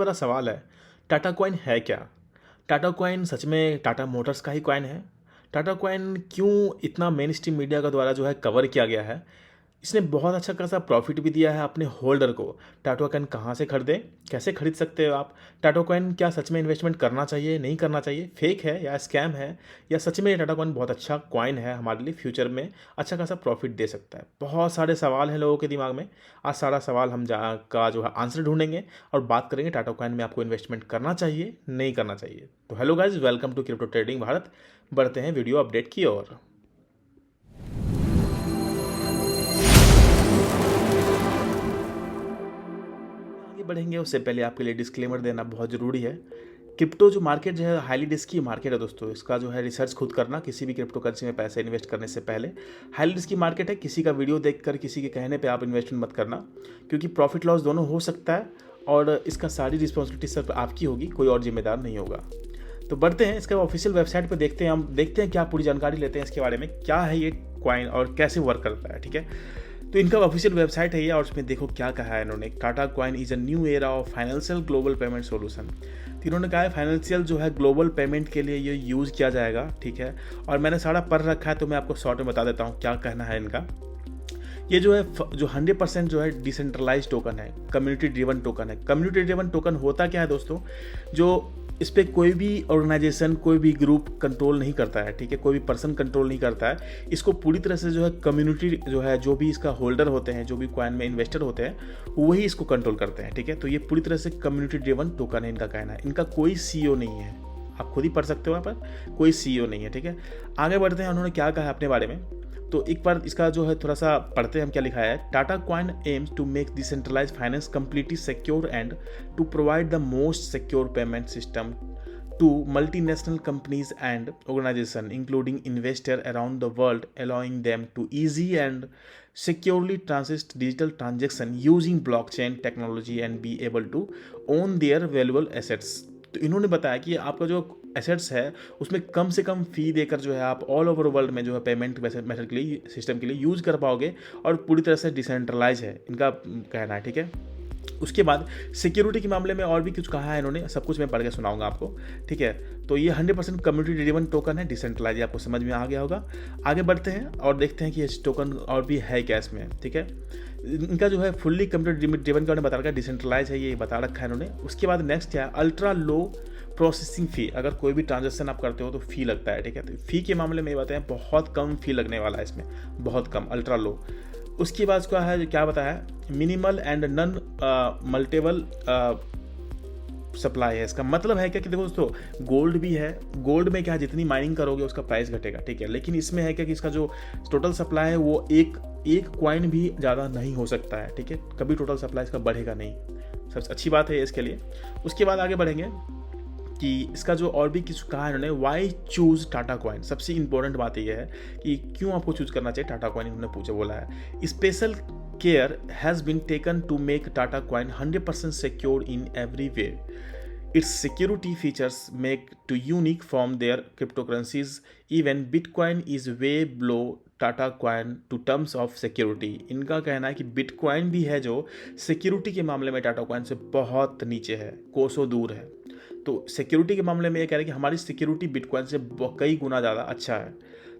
बड़ा सवाल है, टाटा कॉइन है क्या? टाटा कॉइन सच में टाटा मोटर्स का ही कॉइन है? टाटा कॉइन क्यों इतना मेन स्ट्रीम मीडिया का द्वारा जो है कवर किया गया है? इसने बहुत अच्छा खासा प्रॉफिट भी दिया है अपने होल्डर को। टाटा कॉइन कहाँ से खरीदें? कैसे खरीद सकते हो आप? टाटा कॉइन क्या सच में इन्वेस्टमेंट करना चाहिए, नहीं करना चाहिए? फेक है या स्कैम है, या सच में टाटा कॉइन बहुत अच्छा कॉइन है, हमारे लिए फ्यूचर में अच्छा खासा प्रॉफिट दे सकता है? बहुत सारे सवाल हैं लोगों के दिमाग में। आज सारा सवाल हम का जो है आंसर ढूंढेंगे और बात करेंगे टाटा कॉइन में आपको इन्वेस्टमेंट करना चाहिए, नहीं करना चाहिए। तो hello guys, welcome to crypto trading Bharat. बढ़ते हैं वीडियो अपडेट की ओर। आगे बढ़ेंगे उससे पहले आपके लिए डिस्क्लेमर देना बहुत ज़रूरी है। क्रिप्टो जो मार्केट जो है हाईली रिस्की मार्केट है दोस्तों। इसका जो है रिसर्च खुद करना किसी भी क्रिप्टो करेंसी में पैसे इन्वेस्ट करने से पहले। हाईली रिस्की मार्केट है, किसी का वीडियो देखकर किसी के कहने पे आप इन्वेस्टमेंट मत करना, क्योंकि प्रॉफिट लॉस दोनों हो सकता है और इसका सारी रिस्पॉन्सिबिलिटी सिर्फ आपकी होगी, कोई और जिम्मेदार नहीं होगा। तो बढ़ते हैं इसके ऑफिशियल वेबसाइट पर, देखते हैं हम क्या पूरी जानकारी लेते हैं इसके बारे में, क्या है ये कॉइन और कैसे वर्क करता है। ठीक है, तो इनका ऑफिशियल वेबसाइट है ये और उसमें देखो क्या कहा है इन्होंने। Tata coin is a new era of financial global payment solution. तो इन्होंने कहा है फाइनेंशियल जो है ग्लोबल पेमेंट के लिए ये यूज़ किया जाएगा। ठीक है, और मैंने सारा पढ़ रखा है तो मैं आपको शॉर्ट में बता देता हूँ क्या कहना है इनका। ये जो है जो 100% जो है डिसेंट्रलाइज टोकन है, कम्युनिटी ड्रिवन टोकन है। कम्युनिटी ड्रिवन टोकन होता क्या है दोस्तों, जो इस पर कोई भी ऑर्गेनाइजेशन, कोई भी ग्रुप कंट्रोल नहीं करता है। ठीक है, कोई भी पर्सन कंट्रोल नहीं करता है इसको। पूरी तरह से जो है कम्युनिटी जो है, जो भी इसका होल्डर होते हैं, जो भी कॉइन में इन्वेस्टर होते हैं, वही इसको कंट्रोल करते हैं। ठीक है, तो ये पूरी तरह से कम्युनिटी ड्रिवन टोकन है इनका कहना है। इनका कोई सीईओ नहीं है, आप खुद ही पढ़ सकते हो, यहाँ पर कोई सीईओ नहीं है। ठीक है, आगे बढ़ते हैं उन्होंने क्या कहा है अपने बारे में। तो एक बार इसका जो है थोड़ा सा पढ़ते हैं हम क्या लिखा है। Tata coin aims to make decentralise finance completely secure and to provide the most secure payment system to multinational companies and organizations, including investors around the world, allowing them to easy and securely transact digital transaction using blockchain technology and be able to own their valuable assets। तो इन्होंने बताया कि आपका जो assets है उसमें कम से कम फ़ी देकर जो है आप ऑल ओवर वर्ल्ड में जो है पेमेंट मेथड के लिए, सिस्टम के लिए यूज़ कर पाओगे और पूरी तरह से डिसेंट्रलाइज है इनका कहना है। ठीक है, उसके बाद सिक्योरिटी के मामले में और भी कुछ कहा है इन्होंने, सब कुछ मैं पढ़ के सुनाऊंगा आपको। ठीक है, तो ये 100% कम्युनिटी ड्रिवन टोकन है, डिसेंट्रलाइज, आपको समझ में आ गया होगा। आगे बढ़ते हैं और देखते हैं कि ये टोकन और भी है क्या इसमें। ठीक है, इनका जो है फुल्ली कम्युनिटी ड्रिवन का उन्होंने बता रखा है, डिसेंट्रलाइज है, ये बता रखा है इन्होंने। उसके बाद नेक्स्ट क्या है, अल्ट्रा लो प्रोसेसिंग फ़ी। अगर कोई भी ट्रांजेक्शन आप करते हो तो फ़ी लगता है। ठीक है, तो फ़ी के मामले में ये बताएं बहुत कम फ़ी लगने वाला है इसमें, बहुत कम, अल्ट्रा लो। उसके बाद क्या है, क्या बताया, minimal and non multiple supply है। इसका मतलब है क्या कि देखो दोस्तों, गोल्ड भी है, गोल्ड में क्या है, जितनी माइनिंग करोगे उसका प्राइस घटेगा। ठीक है, लेकिन इसमें है क्या कि इसका जो टोटल सप्लाई है वो एक कॉइन भी ज़्यादा नहीं हो सकता है। ठीक है, कभी टोटल सप्लाई इसका बढ़ेगा नहीं, सबसे अच्छी बात है इसके लिए। उसके बाद आगे बढ़ेंगे कि इसका जो और भी कुछ कहा है इन्होंने, वाई चूज़ टाटा कॉइन। सबसे इंपॉर्टेंट बात यह है कि क्यों आपको चूज़ करना चाहिए टाटा कॉइन, इन्होंने पूछा, बोला है special care has been taken to make Tata coin 100% secure in every way. Its security features make to unique from their cryptocurrencies. Even Bitcoin is way below Tata coin to terms of security. इनका कहना है कि bitcoin भी है जो security के मामले में टाटा कॉइन से बहुत नीचे है, कोसों दूर है। तो सिक्योरिटी के मामले में ये कह रहे हैं कि हमारी सिक्योरिटी बिटकॉइन से कई गुना ज़्यादा अच्छा है।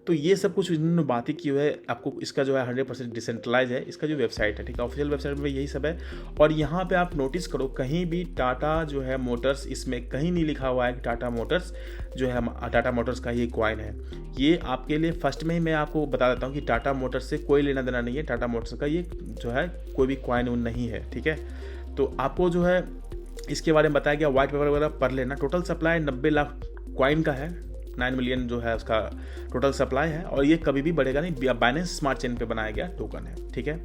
तो ये सब कुछ इन्होंने बातें की हुई है। आपको इसका जो है 100% डिसेंट्रलाइज है इसका जो वेबसाइट है। ठीक है, ऑफिशियल वेबसाइट में यही सब है। और यहाँ पे आप नोटिस करो, कहीं भी टाटा जो है मोटर्स, इसमें कहीं नहीं लिखा हुआ है कि टाटा मोटर्स जो है टाटा मोटर्स का ये कॉइन है। ये आपके लिए फर्स्ट में ही मैं आपको बता देता हूँ कि टाटा मोटर्स से कोई लेना देना नहीं है। टाटा मोटर्स का ये जो है कोई भी कॉइन नहीं है। ठीक है, तो आपको जो है इसके बारे में बताया गया, व्हाइट पेपर वगैरह पढ़ लेना। टोटल सप्लाई 90 लाख कॉइन का है, 9 मिलियन जो है उसका टोटल सप्लाई है और ये कभी भी बढ़ेगा नहीं। बाइनेंस स्मार्ट चेन पे बनाया गया टोकन है। ठीक है,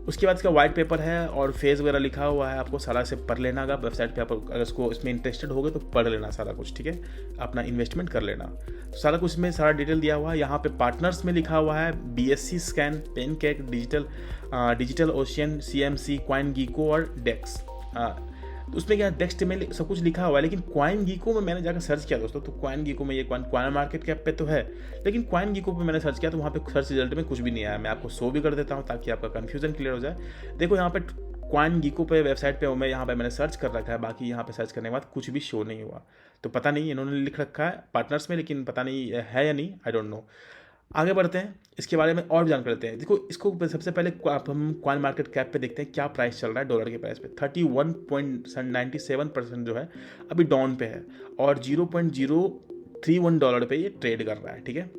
उसके बाद इसका व्हाइट पेपर है और फेज वगैरह लिखा हुआ है, आपको सारा से पढ़ लेना होगा वेबसाइट पे। आप अगर इसको इसमें इंटरेस्टेड हो गए तो पढ़ लेना सारा कुछ। ठीक है, अपना इन्वेस्टमेंट कर लेना, सारा कुछ में सारा डिटेल दिया हुआ है। यहाँ पे पार्टनर्स में लिखा हुआ है BSC scan, Pancake, Digital Ocean, CMC, CoinGecko और डेक्स। तो उसमें क्या डेक्स्ट में सब कुछ लिखा हुआ है, लेकिन कॉइन गीको में मैंने जाकर सर्च किया दोस्तों, तो कॉइन गीको में ये कॉइन मार्केट कैप पे तो है, लेकिन कॉइन गीको पे मैंने सर्च किया तो वहाँ पे सर्च रिजल्ट में कुछ भी नहीं आया। मैं आपको शो भी कर देता हूँ ताकि आपका कन्फ्यूजन क्लियर हो जाए। देखो यहाँ पे कॉइन गीको पे वेबसाइट पे मैं यहाँ पे मैंने सर्च कर रखा है, बाकी यहाँ पे सर्च करने के बाद कुछ भी शो नहीं हुआ। तो पता नहीं इन्होंने लिख रखा है पार्टनर्स में, लेकिन पता नहीं है या नहीं, आई डोंट नो। आगे बढ़ते हैं, इसके बारे में और जान करते हैं। देखो इसको सबसे पहले हम कॉइन मार्केट कैप पे देखते हैं क्या प्राइस चल रहा है डॉलर के प्राइस पे। 31.97% जो है अभी डाउन पे है, और $0.031 पे ये ट्रेड कर रहा है, ठीक है।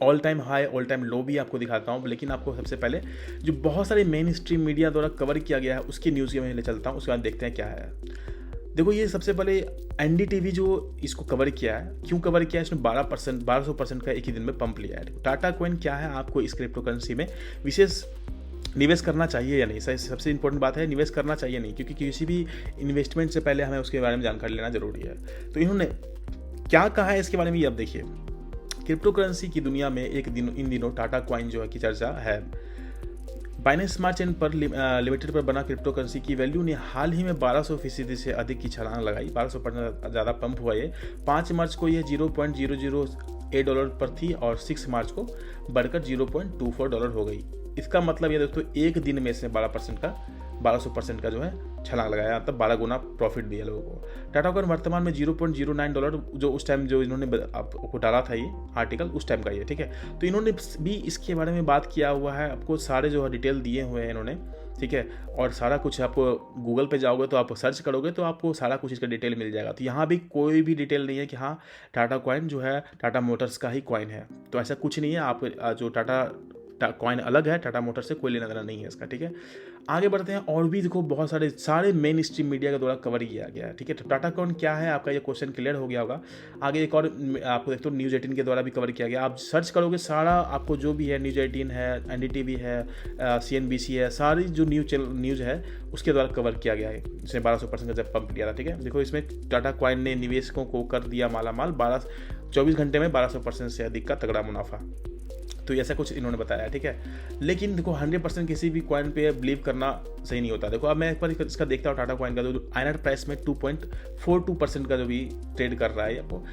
All time high all time low भी आपको दिखाता हूँ, लेकिन आपको सबसे पहले जो बहुत सारे मेन स्ट्रीम मीडिया द्वारा कवर किया गया है उसकी न्यूज़ के मैं ले चलता हूँ, उसके बाद देखते हैं क्या है। देखो ये सबसे पहले एनडीटीवी जो इसको कवर किया है, क्यों कवर किया है, इसने 1200% का एक ही दिन में पंप लिया है। टाटा कॉइन क्या है, आपको इस क्रिप्टो करेंसी में विशेष निवेश करना चाहिए या नहीं, सबसे इंपॉर्टेंट बात है निवेश करना चाहिए नहीं, क्योंकि किसी भी इन्वेस्टमेंट से पहले हमें उसके बारे में जानकारी लेना जरूरी है। तो इन्होंने क्या कहा है इसके बारे में ये अब देखिए। क्रिप्टो करेंसी की दुनिया में इन दिनों टाटा कॉइन जो है की चर्चा है। बाइनेंस स्मार्ट चेन पर लिमिटेड पर बना क्रिप्टो करेंसी की वैल्यू ने हाल ही में 1200% से अधिक की छलांग लगाई। 1200% ज़्यादा पंप हुआ ये। 5 मार्च को ये $0.008 पर थी और 6 मार्च को बढ़कर $0.24 हो गई। इसका मतलब ये दोस्तों एक दिन में इसने 1200% का जो है छलांग लगाया, तब 12 गुना प्रॉफिट दिया लोगों को। टाटा कॉइन वर्तमान में $0.09 जो उस टाइम जो इन्होंने आपको डाला था ये आर्टिकल उस टाइम का ये, ठीक है। तो इन्होंने भी इसके बारे में बात किया हुआ है, आपको सारे जो है डिटेल दिए हुए हैं इन्होंने, ठीक है। और सारा कुछ आपको गूगल पे जाओगे तो आप सर्च करोगे तो आपको सारा कुछ इसका डिटेल मिल जाएगा। तो यहाँ भी कोई भी डिटेल नहीं है कि हाँ टाटा कॉइन जो है टाटा मोटर्स का ही कॉइन है, तो ऐसा कुछ नहीं है। आप जो टाटा कॉइन अलग है, टाटा मोटर से कोई लेना देना नहीं है इसका, ठीक है। आगे बढ़ते हैं, और भी देखो बहुत सारे मेन स्ट्रीम मीडिया के द्वारा कवर किया गया है, ठीक है। तो टाटा कॉइन क्या है, आपका ये क्वेश्चन क्लियर हो गया होगा। आगे एक और आपको देखते हो न्यूज़ 18 के द्वारा भी कवर किया गया। आप सर्च करोगे सारा आपको जो भी है, न्यूज़ 18 है, एनडीटीवी है, CNBC है, सारी जो न्यूज़ है उसके द्वारा कवर किया गया है। इसने 1200% का जब पंप लिया था, ठीक है। देखो इसमें टाटा कॉइन ने निवेशकों को कर दिया मालामाल, 24 घंटे में 1200% से अधिक का तगड़ा मुनाफा। तो ऐसा कुछ इन्होंने बताया, ठीक है। लेकिन देखो 100% किसी भी कॉइन पे बिलीव करना सही नहीं होता। देखो अब मैं एक बार इसका देखता हूँ टाटा कॉइन का जो आईएनआर प्राइस में 2.42% का जो भी ट्रेड कर रहा है, आपको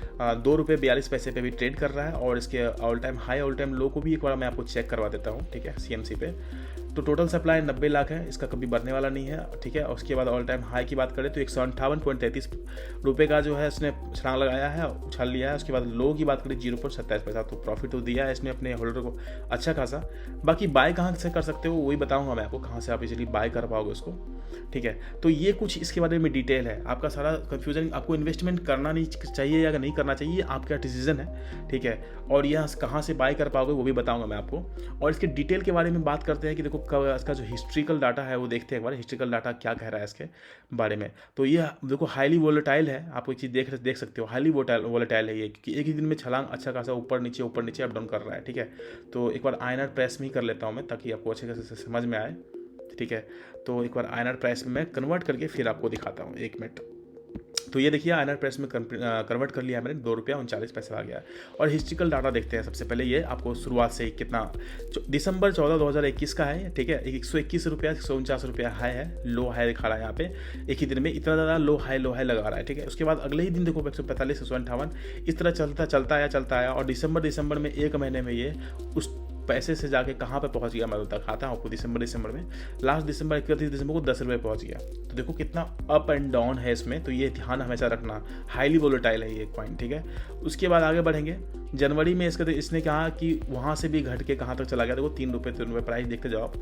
$2.42 पे भी ट्रेड कर रहा है। और इसके all time high all time low को भी एक बार मैं आपको चेक करवा देता हूँ, ठीक है, CMC पे। तो टोटल सप्लाई 90 लाख है, इसका कभी बढ़ने वाला नहीं है, ठीक है। उसके बाद ऑल टाइम हाई की बात करें तो $158.33 का जो है इसने छलांग लगाया है, उछाल लिया है। उसके बाद लो की बात करें 0.27, तो प्रॉफिट तो दिया है इसने अपने होल्डर को अच्छा खासा। बाकी बाय कहाँ से कर सकते हो वही बताऊंगा मैं आपको, कहाँ से आप इजीली बाय कर पाओगे उसको, ठीक है। तो ये कुछ इसके बारे में डिटेल है। आपका सारा कन्फ्यूजन, आपको इन्वेस्टमेंट करना नहीं चाहिए या नहीं करना चाहिए, आपका डिसीजन है, ठीक है। और यह कहाँ से बाय कर पाओगे वो भी बताऊंगा मैं आपको। और इसके डिटेल के बारे में बात करते हैं कि देखो इसका जो हिस्ट्रिकल डाटा है वो देखते हैं एक बार, हिस्ट्रिकल डाटा क्या कह रहा है इसके बारे में। तो ये देखो हाईली वोलेटाइल है, आप एक चीज़ देख सकते हो, हाईली वोलेटाइल है ये, क्योंकि एक ही दिन में छलांग अच्छा खासा ऊपर नीचे अप डाउन कर रहा है, ठीक है। तो एक बार आईएनआर प्राइस में ही कर लेता हूँ मैं, ताकि आपको अच्छे से समझ में आए, ठीक है। तो एक बार आईएनआर प्राइस में मैं कन्वर्ट करके फिर आपको दिखाता हूँ, 1 मिनट। तो ये देखिए आईएनआर प्राइस में कन्वर्ट कर लिया है मैंने, $2.39 आ गया। और हिस्ट्रिकल डाटा देखते हैं सबसे पहले। ये आपको शुरुआत से ही कितना, दिसंबर 14, 2021 का है, ठीक है। ₹121 ₹149 हाई है, लो हाई दिखा रहा है यहाँ पे। एक ही दिन में इतना ज़्यादा लो हाई लगा रहा है, ठीक है। उसके बाद अगले ही दिन देखो 145, 158, इस तरह चलता आया। और दिसंबर में 1 महीने में ये उस पैसे से जाके कहाँ पे पहुँच गया, मैं दिखाता हूँ आपको। दिसंबर में लास्ट दिसंबर 31 दिसंबर को ₹10 पहुँच गया। तो देखो कितना अप एंड डाउन है इसमें, तो ये ध्यान हमेशा रखना, हाईली वोलेटाइल है ये कॉइन, ठीक है। उसके बाद आगे बढ़ेंगे, जनवरी में इसने कहा कि वहाँ से भी घट के कहाँ तक चला गया। देखो ₹3 प्राइस देखते जाओ आप।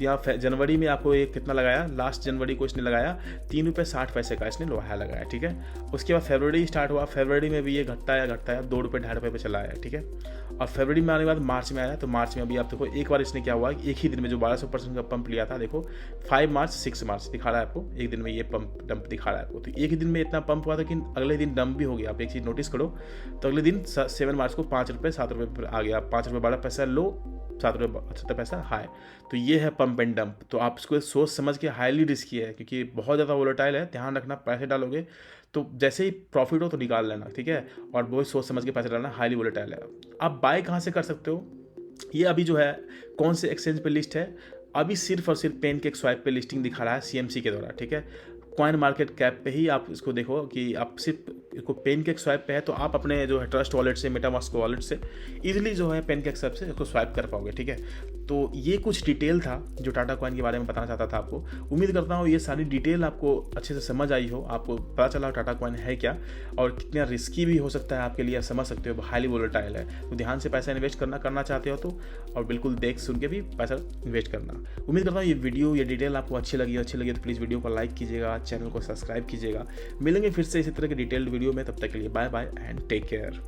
यहाँ जनवरी में आपको ये कितना लगाया, लास्ट जनवरी को इसने लगाया ₹3.60 का इसने लोहा लगाया, ठीक है। उसके बाद फरवरी स्टार्ट हुआ, फरवरी में भी ये घटता है ₹2.50 पे चला आया, ठीक है। और फरवरी में आने के बाद मार्च में आया, तो मार्च में अभी आप देखो एक बार इसने क्या हुआ, एक ही दिन में जो 1200% का पंप लिया था, देखो 5 मार्च 6 मार्च दिखा रहा है आपको, एक दिन में ये डंप दिखा रहा है आपको। तो एक ही दिन में इतना पंप हुआ था कि अगले दिन डंप भी हो गया। आप एक चीज़ नोटिस करो, तो अगले दिन 7 मार्च को ₹5 ₹7 आ गया, ₹5.12 लो, ₹7.78 हाई। तो ये है पंप एंड डंप। तो आप इसको सोच समझ के, हाईली रिस्की है क्योंकि बहुत ज़्यादा वोलेटाइल है, ध्यान रखना। पैसे डालोगे तो जैसे ही प्रॉफिट हो तो निकाल लेना, ठीक है। और बहुत सोच समझ के पैसे डालना, हाईली वोलेटाइल है। आप बाय कहाँ से कर सकते हो, ये अभी जो है कौन से एक्सचेंज पे लिस्ट है, अभी सिर्फ और सिर्फ पेनकेक स्वाइप पे लिस्टिंग दिखा रहा है CMC के द्वारा, ठीक है। कॉइन मार्केट कैप पे ही आप इसको देखो कि आप सिर्फ इसको पेनकेक स्वैप पे है, तो आप अपने जो है ट्रस्ट वॉलेट से, मेटामास्क वॉलेट से ईजिली जो है पेनकेक स्वैप से इसको स्वैप कर पाओगे, ठीक है। तो ये कुछ डिटेल था जो टाटा कॉइन के बारे में बताना चाहता था आपको। उम्मीद करता हूँ ये सारी डिटेल आपको अच्छे से समझ आई हो, आपको पता चला टाटा कॉइन है क्या और कितना रिस्की भी हो सकता है आपके लिए, समझ सकते हो, हाईली वोलेटाइल है। तो ध्यान से पैसा इन्वेस्ट करना चाहते हो तो, और बिल्कुल देख सुन के भी पैसा इन्वेस्ट करना। उम्मीद करता हूँ ये वीडियो, ये डिटेल आपको अच्छी लगी तो प्लीज़ वीडियो को लाइक कीजिएगा, चैनल को सब्सक्राइब कीजिएगा। मिलेंगे फिर से इसी तरह के डिटेल्ड वीडियो में, तब तक के लिए bye bye and take care.